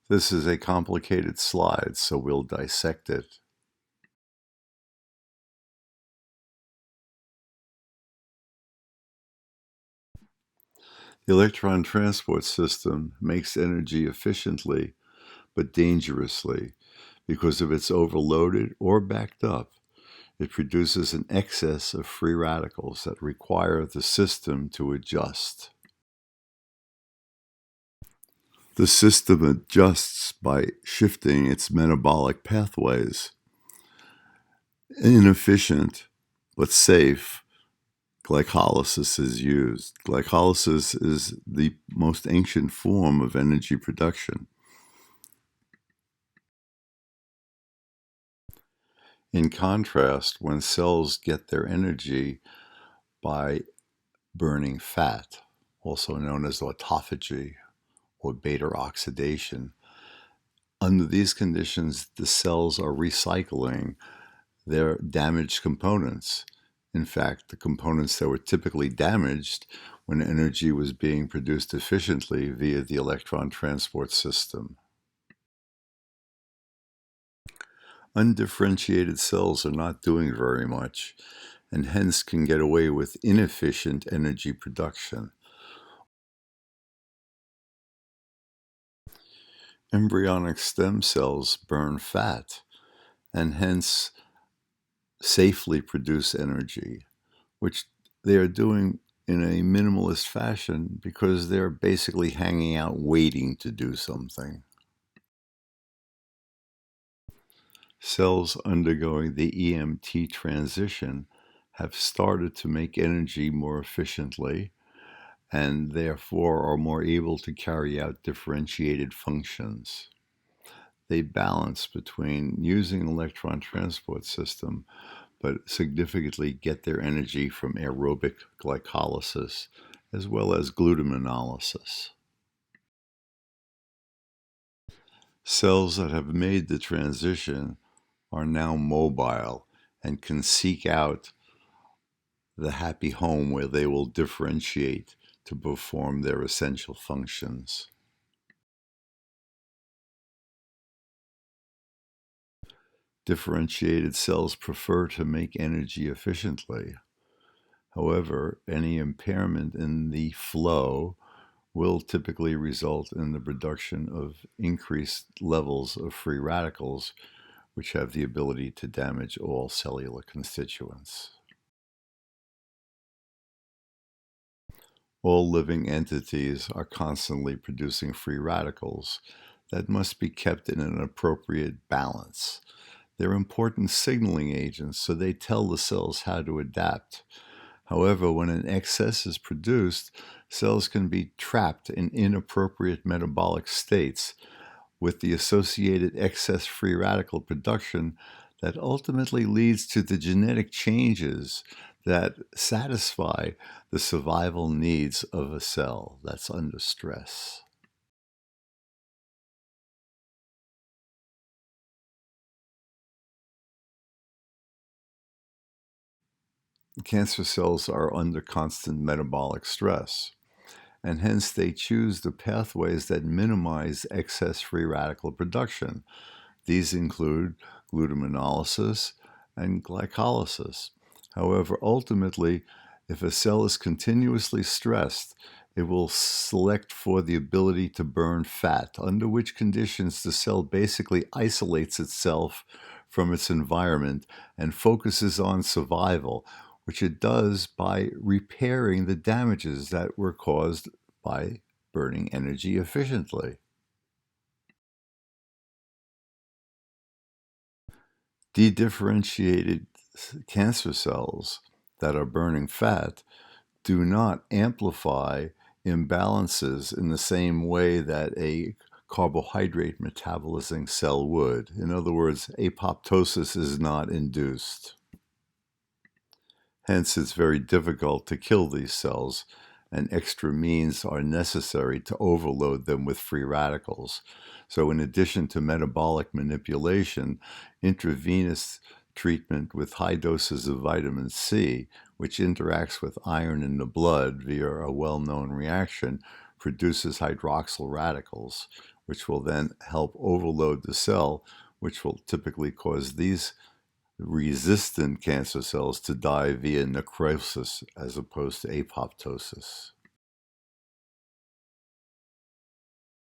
This is a complicated slide, so we'll dissect it. The electron transport system makes energy efficiently but dangerously because if it's overloaded or backed up, it produces an excess of free radicals that require the system to adjust. The system adjusts by shifting its metabolic pathways. Inefficient but safe glycolysis is used. Glycolysis is the most ancient form of energy production. In contrast, when cells get their energy by burning fat, also known as autophagy or beta oxidation, under these conditions, the cells are recycling their damaged components. In fact, the components that were typically damaged when energy was being produced efficiently via the electron transport system. Undifferentiated cells are not doing very much, and hence can get away with inefficient energy production. Embryonic stem cells burn fat, and hence safely produce energy, which they are doing in a minimalist fashion because they're basically hanging out waiting to do something. Cells undergoing the EMT transition have started to make energy more efficiently and therefore are more able to carry out differentiated functions. They balance between using an electron transport system but significantly get their energy from aerobic glycolysis as well as glutaminolysis. Cells that have made the transition are now mobile and can seek out the happy home where they will differentiate to perform their essential functions. Differentiated cells prefer to make energy efficiently. However, any impairment in the flow will typically result in the production of increased levels of free radicals, which have the ability to damage all cellular constituents. All living entities are constantly producing free radicals that must be kept in an appropriate balance. They're important signaling agents, so they tell the cells how to adapt. However, when an excess is produced, cells can be trapped in inappropriate metabolic states with the associated excess free radical production that ultimately leads to the genetic changes that satisfy the survival needs of a cell that's under stress. Cancer cells are under constant metabolic stress, and hence they choose the pathways that minimize excess free radical production. These include glutaminolysis and glycolysis. However, ultimately, if a cell is continuously stressed, it will select for the ability to burn fat, under which conditions the cell basically isolates itself from its environment and focuses on survival, which it does by repairing the damages that were caused by burning energy efficiently. Dedifferentiated cancer cells that are burning fat do not amplify imbalances in the same way that a carbohydrate metabolizing cell would. In other words, apoptosis is not induced. Hence, it's very difficult to kill these cells, and extra means are necessary to overload them with free radicals. So in addition to metabolic manipulation, intravenous treatment with high doses of vitamin C, which interacts with iron in the blood via a well-known reaction, produces hydroxyl radicals, which will then help overload the cell, which will typically cause these resistant cancer cells to die via necrosis as opposed to apoptosis.